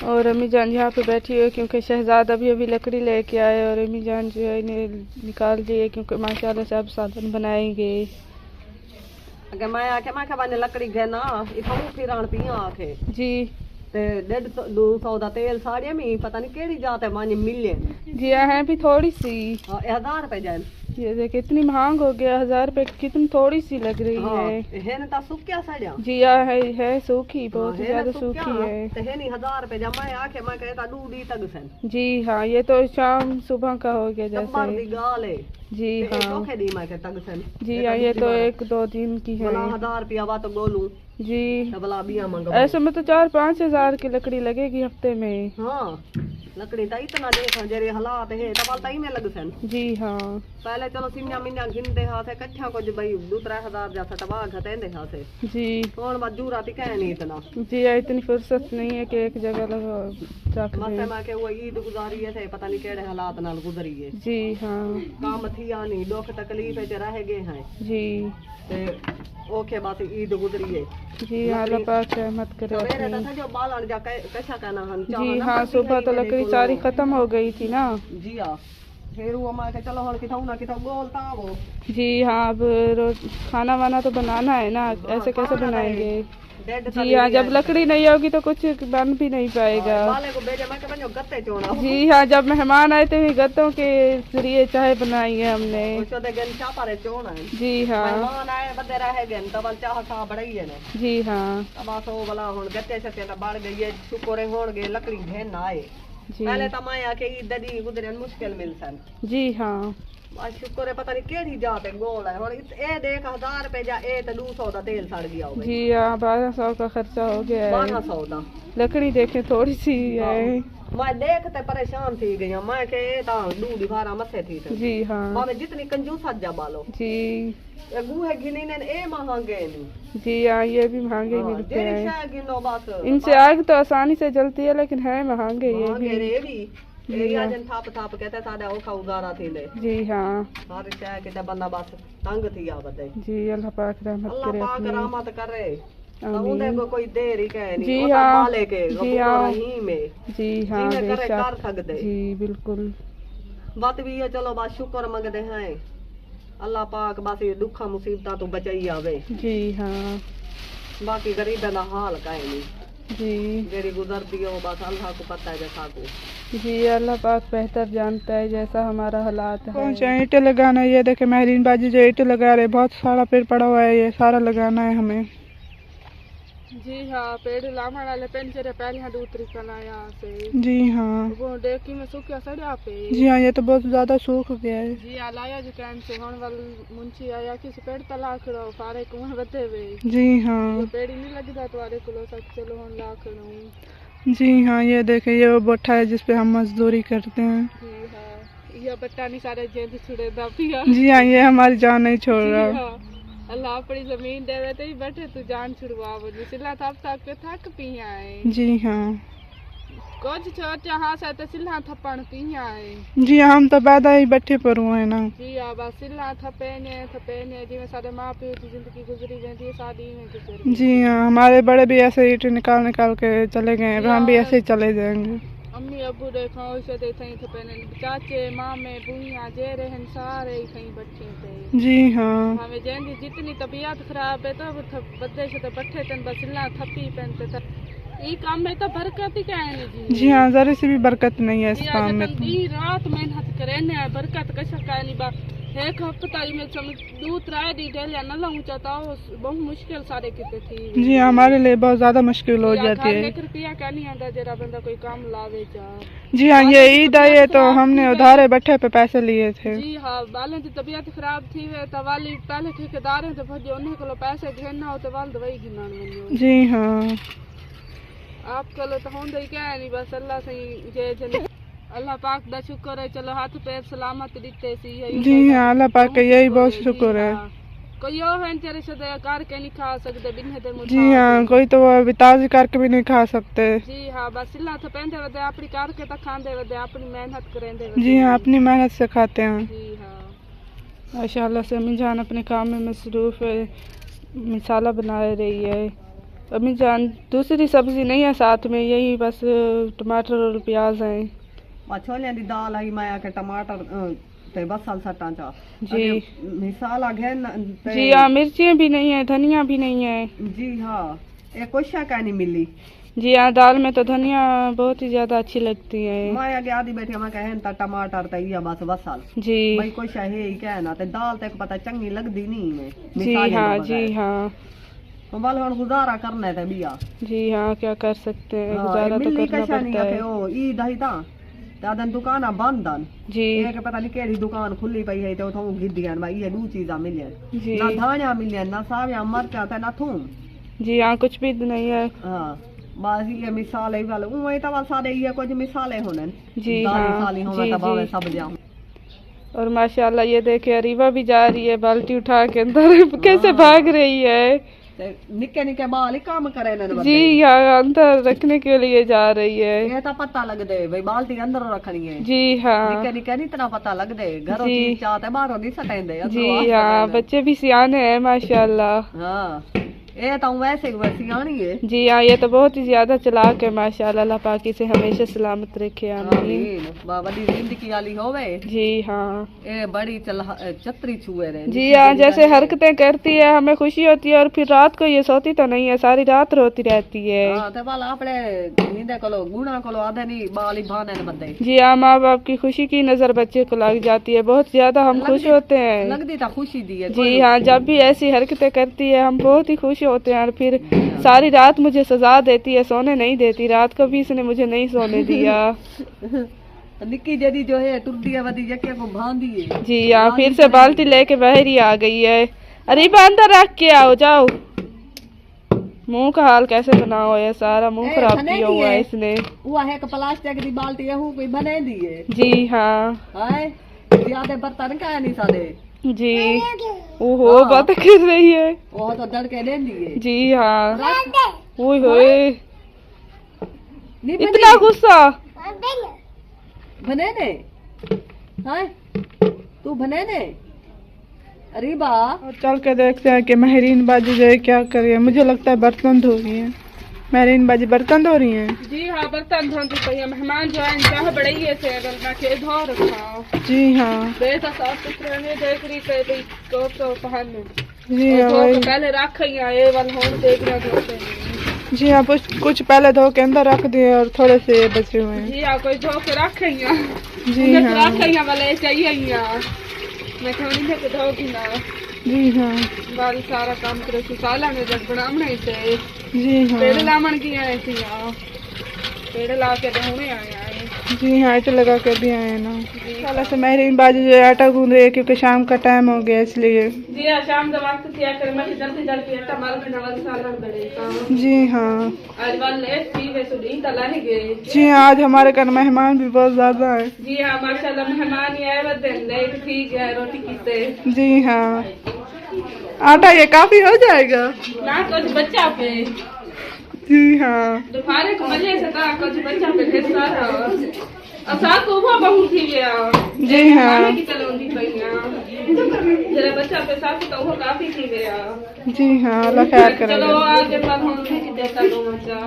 और अम्मी जान यहाँ पे बैठी हुई क्योंकि शहजाद अभी अभी लकड़ी लेके आए और अम्मी जान जो है इन्हें निकाल दिए क्योंकि माशाल्लाह से अब साधन बनाएंगे। अगर मैं आके बने लकड़ी गए ना इथों फिरान पिया आके जी ते 150-200 दा तेल साड़िया में पता नहीं केड़ी जात है मानी मिले जी है भी थोड़ी सी 1000 रुपए जान ये देखिए इतनी महंग हो गया 1000 रुपए कितनी थोड़ी सी लग रही है ना ता सुक्या साड़िया जी है सूखी बहुत ज्यादा सूखी है ते है नहीं 1000 रुपए जमा आके मैं कहता दूधी तक सन जी हाँ ये तो शाम सुबह का हो गया जैसे दी गाल है जी हाँ दी मैं के तक सन जी हाँ ये तो 1-2 दिन की है 1000 रुपया बात बोलूं जी डबला बिया मंगा ऐसे में तो 4-5 हजार की लकड़ी लगेगी हफ्ते में। हाँ लकड़ी तो इतना देखा जेरे हालात है तब ताई में लग सन जी हाँ पहले चलो सिमिया मिन्या गिनते हां से कच्चा को भाई 2-3 जैसा तबाह घटेंदे हां से जी कौन मजदूर आती कह नहीं इतना जी इतनी फुर्सत नहीं है कि एक जगह लगा जाके मसे में के वो ईद गुजारी है पता नहीं केड़े हालात नाल गुजरी है जी हाँ काम थी आनी दुख तकलीफ है रह गए हैं जी ते ओके बात ईद गुजरी है जी अल्लाह पाक रहमत करे सवेरे तो जो बालन जा कैसा कहना हम जी हाँ सुबह तो लकड़ी सारी खत्म हो गई थी ना जी हां फिर वो मैं चलो हम किथाऊ ना किथाऊ बोलता वो जी हाँ अब रोज खाना वाना तो बनाना है ना ऐसे कैसे बनाएंगे जी हाँ जब लकड़ी नहीं होगी तो कुछ बन भी नहीं पाएगा जी हाँ जब मेहमान आए थे गत्तों के जरिए चाय बनाई है हमने जी हाँ जी हाँ पहले तो मैं आके ददी गुजरे मुश्किल मिल सन जी हाँ शुक्र है पता नहीं केड़ी जात है गोल है और ए देख 1000 रुपए जा ए तो 200 दा तेल सड़ गया होगा जी हां 1200 का खर्चा हो गया है 1200 दा लकड़ी देखे थोड़ी सी है मैं देखते परेशान थी गई मैं के ता दूध भारा मथे थी जी हां मैं जितनी कंजूस जा बालो जी गुहे गिनी ने ए महंगे नहीं जी हां ये भी महंगे मिलते हैं गिनो बस इनसे आग तो आसानी से जलती है लेकिन है महंगे ये भी जन थाप थाप कहते साडा ओखा उगारा थींदे जी हां हर शय के बंदा बस तंग थी आ बदे जी अल्लाह पाक रहमत करे अल्लाह पाक रहमत करे उनदे को कोई देर ही कह नहीं जी हां माले के जी हां रहीम है जी हां करे कर सकदे जी बिल्कुल बात भी है चलो बस शुक्र मंगदे हैं अल्लाह पाक बस ये दुखा मुसीबता तो बचाई आवे जी हां बाकी गरीबां दा हाल काहे नहीं जी जेरी गुजरती है वो बस अल्लाह को पता है जैसा को जी अल्लाह पाक बेहतर जानता है जैसा हमारा हालात है। कौन सा ईंटें लगाना है ये देखे महरीन बाजी जो ईंटें लगा रहे बहुत सारा पेड़ पड़ा हुआ है ये सारा लगाना है हमें जी हाँ पेड़ लामड़ वाले पेंचरे पहले यहाँ दूर तरीका ना यहाँ से जी हाँ वो डेकी में सूखा सड़ा पे जी हाँ ये तो बहुत ज्यादा सूख गया है जी हाँ लाया जो कैंप से होने वाले मुंशी आया किसी पेड़ तला खड़ो सारे कुएं बते हुए जी हाँ पेड़ ही नहीं लगता तुम्हारे को सब चलो हम ला खड़ो जी हाँ ये देखे ये वो बट्ठा है जिसपे हम मजदूरी करते हैं जी हाँ ये बट्टा नहीं सारे जेंद छुड़े दबिया जी हाँ ये हमारी जान नहीं छोड़ रहा अल्लाह अपनी जमीन देवे तो ही बैठे तू जान छुड़वा बोली सिला थप के थक पिया है जी हाँ कुछ छोटा हां से तो सिला थपण पिया है जी हम तो पैदा ही बैठे पर हुए हैं ना जी हां बस सिला थपे ने जिਵੇਂ सारे मां प्यो की जिंदगी गुजरी जाती है शादी में गुजरी जी हां हमारे बड़े भी ऐसे ईंट निकाल के चले गए हम भी ऐसे ही चले जाएंगे अम्मी अबू देखो ऐसे दे थई थे पहने चाचे मामे बुइया जे रहन सारे थई बच्चे थे जी हां हमें जेंदी जितनी तबीयत खराब है तो बदे से तो बैठे तन बसला थपी पहनते त ई काम में तो बरकत ही कहनी जी हां जरा से भी बरकत नहीं है इस काम में दिन रात मेहनत करे ने बरकत कैसा कहनी बा एक हफ्ता में समझ 2-3 दी डेली न लाऊं चाहता बहुत मुश्किल सारे किते थी जी हमारे लिए बहुत ज्यादा मुश्किल हो जाती है 1 रुपया का नहीं आंदा जरा बंदा कोई काम लावे जा जी हां ये ईद आई तो हमने उधारे बैठे पे पैसे लिए थे जी हां बाले की तबीयत खराब थी वे तो वाली पहले ठेकेदार है तो भजे उन्हें को पैसे घेना हो तो वाल दवाई गिनान जी हां आप कल तो होंदे क्या नहीं बस अल्लाह सही जे अल्लाह पाक दा शुक्र है चलो हाथ पैर सलामत दिते सी जी हां अल्लाह पाक का यही बहुत शुक्र है कोई और है तेरे से कर के नहीं खा सकते बिन दे मुझे जी हां कोई तो विताज करके भी नहीं खा सकते जी हां बस सिला तो पहनते वदे अपनी करके तो खांदे वदे अपनी मेहनत करेंदे जी हां अपनी मेहनत से खाते हैं जी हां माशाल्लाह से अम्मी जान अपने काम में मसरूफ है मसाला बना रही है अम्मी जान दूसरी सब्जी नहीं है साथ में, यही बस टमाटर और प्याज हैं। छोलियां दी दाल आई, मैं आके टमाटर ते बसल सट्टा चा जी। मिसाल आ गया जी हाँ, मिर्चियाँ भी नहीं है, धनिया भी नहीं है। जी हाँ, ये कुछ का नहीं मिली। जी हाँ, दाल में तो धनिया बहुत ही ज्यादा अच्छी लगती है। मैं आगे आधी बैठी मैं कहें ता टमाटर ते या बस बसल जी भाई कुछ है ही कहना ते दाल ते पता चंगी लगदी नहीं में। जी हाँ जी हाँ मोबाइल हुन गुजारा करना है ते बिया। जी हाँ, क्या कर सकते हैं, हाँ, गुजारा तो मिली करना कशा नहीं पड़ता आके है। ओ ई दही ता दादन दुकाना बंदन जी एक पता नहीं केड़ी दुकान खुली पई है ते उथों गिद्दियां भाई ये दू चीजा मिलन जी ना धाणिया मिलन ना साविया मरचा ते ना थूम। जी हाँ, कुछ भी नहीं है। हाँ बस ये मिसाल है वाले उवे ता सारे ये कुछ मिसाले होने जी दाली हाँ साली होवे जी ता भावे जी। सब जाऊं। और माशाल्लाह ये देखे अरीबा भी जा रही है बाल्टी उठा के अंदर, कैसे भाग रही है। ते निक्के निक्के बाल ही काम करे ने जी हाँ, अंदर रखने के लिए जा रही है। ये ता पता लग दे भाई बाल्टी अंदर रखनी है। जी हाँ निक्के निक्के नहीं इतना पता लग दे घरों जी। चीज चाहते बाहरों नहीं सटेंदे। जी हाँ, बच्चे भी सियाने हैं माशाल्लाह। हाँ ये तो वैसे ही वैसी आनी है। जी हाँ, ये तो बहुत ही ज्यादा चालाक है माशाल्लाह, अल्लाह पाक इसे हमेशा सलामत रखे आमीन। आमीन बड़ी जिंदगी वाली होवे। जी हाँ ये बड़ी चतरी छुए रे। जी हाँ, जैसे हरकतें करती है हमें खुशी होती है, और फिर रात को ये सोती तो नहीं है, सारी रात रोती रहती है। हाँ ते बाल आपने नींदे कोलो गुणा कोलो आधे नहीं बाल ही भाने ने बंदे। जी हाँ, माँ बाप की खुशी की नजर बच्चे को लग जाती है, बहुत ज्यादा हम खुश होते हैं। लगदी ता खुशी दी है। जी हाँ, जब भी ऐसी हरकतें करती है हम बहुत ही खुश होते हैं, और फिर सारी रात मुझे सजा देती है, सोने नहीं देती। रात को भी इसने मुझे नहीं सोने दिया। निक्की जदी जो है टुरदी है वदी जके को भांदी है। जी हाँ, फिर से बाल्टी लेके बाहर ही आ गई है। अरे अंदर रख के आओ, जाओ। मुंह का हाल कैसे बना हुआ है, सारा मुंह खराब किया हुआ है इसने। वो है कि प्लास्टिक दी बाल्टी है कोई बने दी है। जी हाँ हाय ज्यादा बर्तन का नहीं सादे। जी ओहो, बात कर रही है। वो तो डर के दे दी है। जी हाँ, ओए होए नहीं इतना गुस्सा। बने ने हाय तू बने ने। अरे बा और चल के देखते हैं कि महरीन बाजी जो है क्या कर रही है। मुझे लगता है बर्तन धो रही है। महरीन बाजी बर्तन धो रही हैं। जी हाँ, बर्तन धोती पई है। मेहमान जो है इनका बड़े से मैं के धो रखा। जी हाँ, बेटा साफ सुथरा ने देख रही थे भाई तो पहन जी हाँ, तो पहले रख ये वाला होम देख रहा धोते। जी हाँ, कुछ पहले धो के अंदर रख दिए और थोड़े से बचे हुए हैं। जी हाँ, कोई धो के रख जी हाँ रख वाले चाहिए मैं थोड़ी देर धोगी ना। जी हाँ, बारी सारा काम करे साला ने जब बनावने से। जी हाँ, पेड़ लामन की आए थे यहाँ, पेड़ ला के ढूंढने आए। जी हाँ, इट लगा के भी आए ना। साला से महरीन बाजी जो आटा गूंद रही है क्योंकि शाम का टाइम हो गया इसलिए। जी हाँ, शाम का वक्त किया कर मैं जल्दी जल्दी आटा माल में नवल साला बड़े। जी हाँ, आज वाले पीवे सुधी तला ही गए। जी हाँ, आज हमारे घर मेहमान भी बहुत ज्यादा है। जी हाँ, माशाल्लाह मेहमान ही आए वो दिन लेट ठीक है रोटी की। जी हाँ, आटा ये काफी हो जाएगा ना कुछ बच्चा पे। जी हाँ, दोपहर को मजे से था कुछ बच्चा पे ढेर सारा और साथ को वो बहुत ही गया। जी हाँ, की चलोंदी पईया जरा बच्चा पे साथ तो वो काफी थी गया। जी हाँ, अल्लाह खैर करे। चलो आगे पर हम देता दो बच्चा।